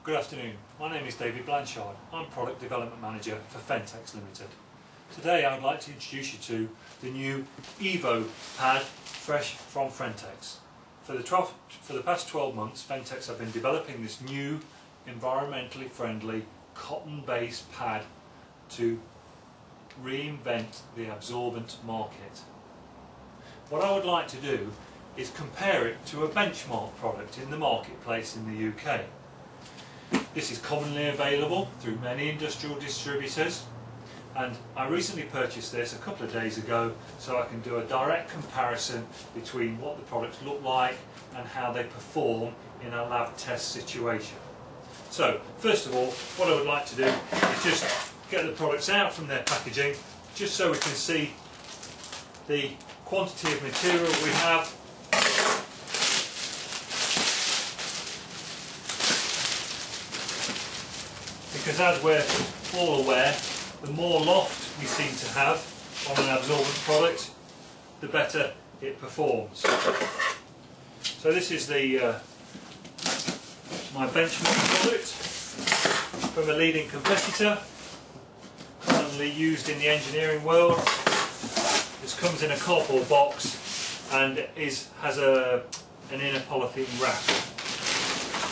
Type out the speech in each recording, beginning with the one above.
Good afternoon, my name is David Blanchard. I'm Product Development Manager for Fentex Limited. Today I would like to introduce you to the new EVO pad fresh from Fentex. For the past 12 months Fentex have been developing this new environmentally friendly cotton based pad to reinvent the absorbent market. What I would like to do is compare it to a benchmark product in the marketplace in the UK. This is commonly available through many industrial distributors, and I recently purchased this a couple of days ago so I can do a direct comparison between what the products look like and how they perform in a lab test situation. So first of all, what I would like to do is just get the products out from their packaging just so we can see the quantity of material we have. Because as we're all aware, the more loft we seem to have on an absorbent product, the better it performs. So this is my benchmark product from a leading competitor, commonly used in the engineering world. This comes in a cardboard box and has an inner polythene wrap.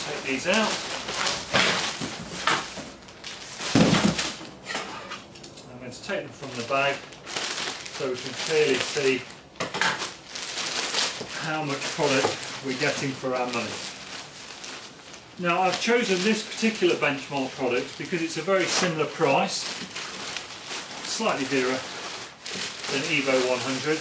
Take these out. I'm going to take them from the bag so we can clearly see how much product we're getting for our money. Now I've chosen this particular benchmark product because it's a very similar price, slightly dearer than EVO 100.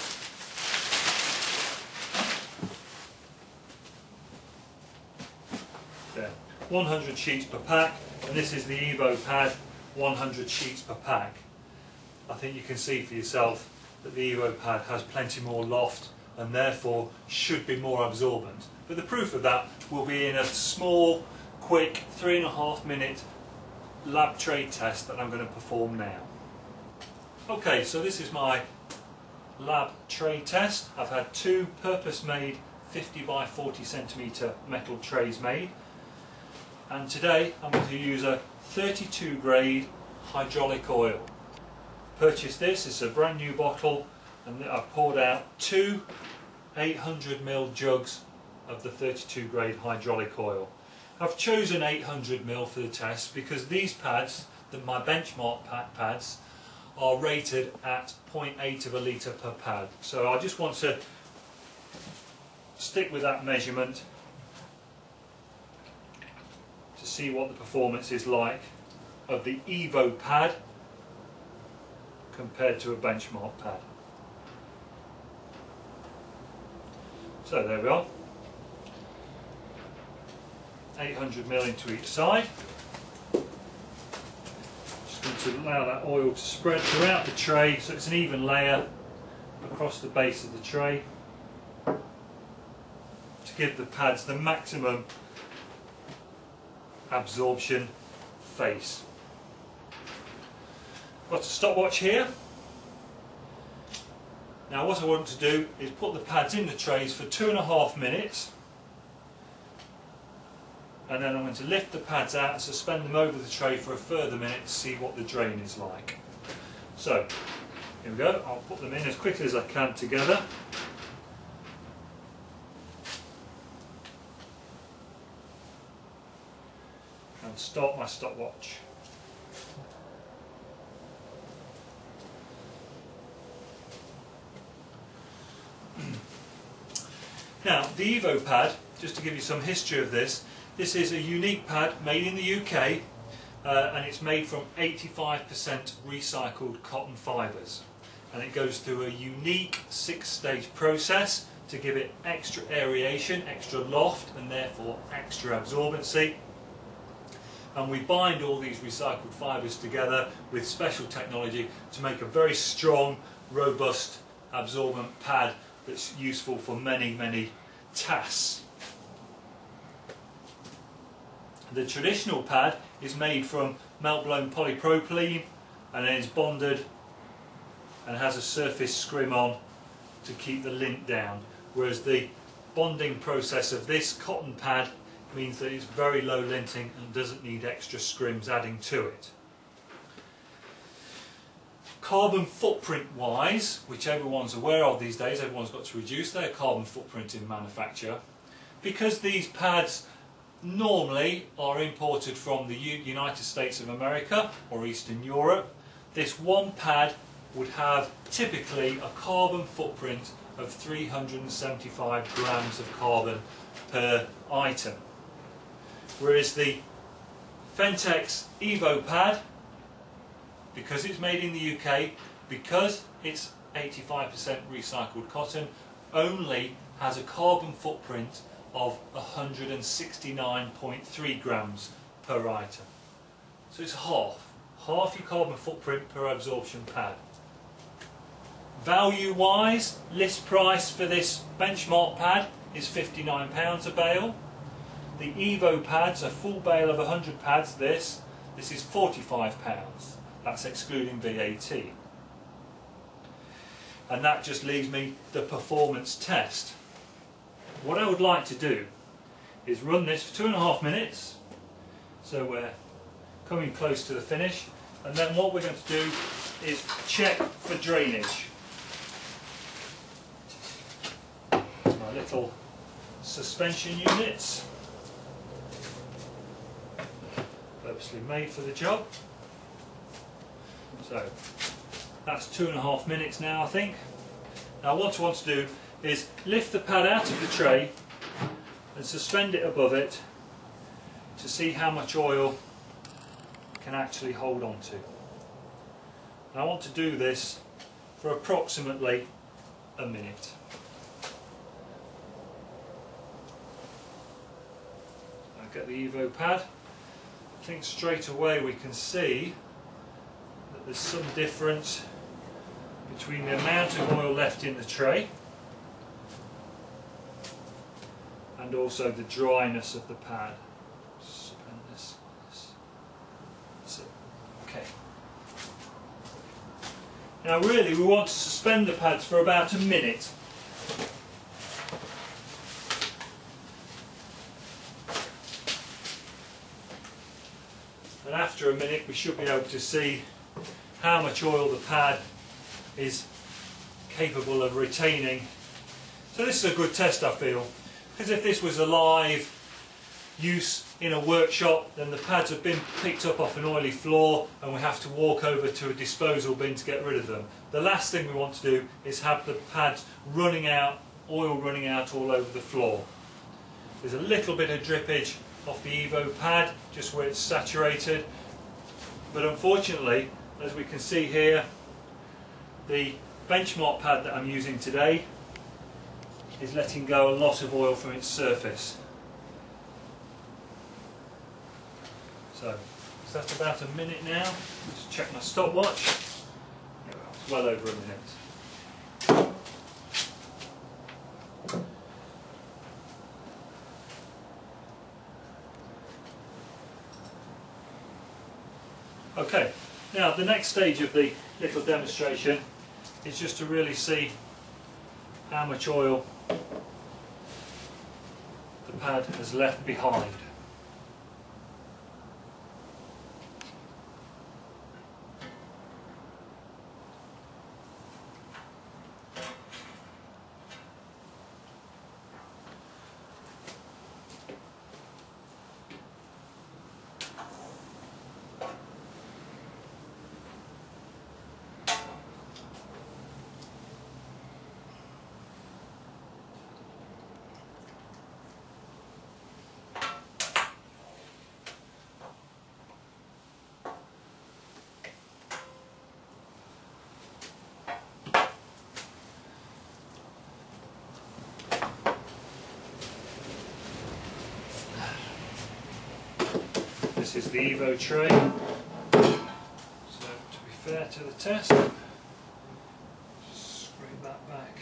There, 100 sheets per pack, and this is the EVO pad, 100 sheets per pack. I think you can see for yourself that the EVO pad has plenty more loft and therefore should be more absorbent. But the proof of that will be in a small, quick 3.5 minute lab trade test that I'm going to perform now. Okay, so this is my lab trade test. I've had two purpose-made 50 by 40 centimetre metal trays made, and today I'm going to use a 32 grade hydraulic oil. Purchased this, it's a brand new bottle, and I've poured out two 800ml jugs of the 32 grade hydraulic oil. I've chosen 800ml for the test because these pads, my benchmark pads, are rated at 0.8 of a litre per pad. So I just want to stick with that measurement to see what the performance is like of the EVO pad compared to a benchmark pad. So there we are, 800ml into each side. Just going to allow that oil to spread throughout the tray so it's an even layer across the base of the tray to give the pads the maximum absorption face. Got a stopwatch here. Now what I want to do is put the pads in the trays for 2.5 minutes, and then I'm going to lift the pads out and suspend them over the tray for a further minute to see what the drain is like. So here we go, I'll put them in as quickly as I can together. And start my stopwatch. Now the EVO pad, just to give you some history of this is a unique pad made in the UK, and it's made from 85% recycled cotton fibres, and it goes through a unique 6-stage process to give it extra aeration, extra loft, and therefore extra absorbency. And we bind all these recycled fibres together with special technology to make a very strong, robust absorbent pad that's useful for many tasks. The traditional pad is made from melt-blown polypropylene and then is bonded and has a surface scrim on to keep the lint down, whereas the bonding process of this cotton pad means that it's very low linting and doesn't need extra scrims adding to it. Carbon footprint wise, which everyone's aware of these days, everyone's got to reduce their carbon footprint in manufacture. Because these pads normally are imported from the United States of America or Eastern Europe, this one pad would have typically a carbon footprint of 375 grams of carbon per item. Whereas the Fentex EVO pad, because it's made in the UK, because it's 85% recycled cotton, only has a carbon footprint of 169.3 grams per item. So it's half your carbon footprint per absorption pad. Value wise, list price for this benchmark pad is £59 a bale. The EVO pads, a full bale of 100 pads, this is £45. That's excluding VAT. And that just leaves me the performance test. What I would like to do is run this for 2.5 minutes, so we're coming close to the finish, and then what we're going to do is check for drainage. My little suspension units, purposely made for the job. So that's 2.5 minutes now, I think. Now what I want to do is lift the pad out of the tray and suspend it above it to see how much oil it can actually hold on to. And I want to do this for approximately a minute. I get the EVO pad. I think straight away we can see that there's some difference between the amount of oil left in the tray and also the dryness of the pad. Suspend this. That's it. Okay. Now really we want to suspend the pads for about a minute. And after a minute we should be able to see how much oil the pad is capable of retaining. So this is a good test, I feel, because if this was a live use in a workshop, then the pads have been picked up off an oily floor and we have to walk over to a disposal bin to get rid of them. The last thing we want to do is have the pads running out, oil running out all over the floor. There's a little bit of drippage off the EVO pad just where it's saturated, but unfortunately, as we can see here, the benchmark pad that I'm using today is letting go a lot of oil from its surface. So that's about a minute now. Just check my stopwatch. It's well over a minute. Okay, now the next stage of the little demonstration is just to really see how much oil the pad has left behind. This is the EVO tray, so to be fair to the test, just scrape that back.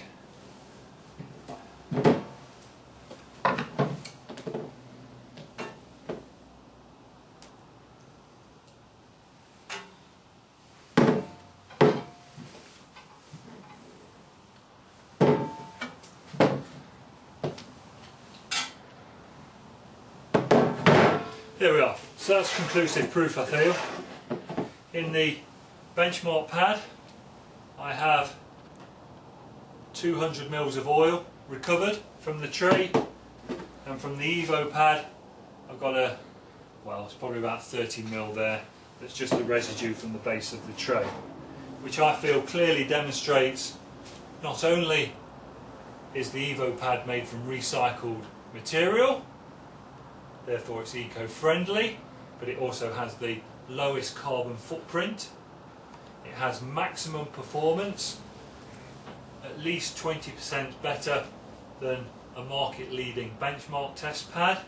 There we are. So that's conclusive proof, I feel. In the benchmark pad I have 200 mils of oil recovered from the tray, and from the EVO pad I've got it's probably about 30 mil there. That's just the residue from the base of the tray, which I feel clearly demonstrates not only is the EVO pad made from recycled material, therefore it's eco-friendly, but it also has the lowest carbon footprint. It has maximum performance, at least 20% better than a market-leading benchmark test pad.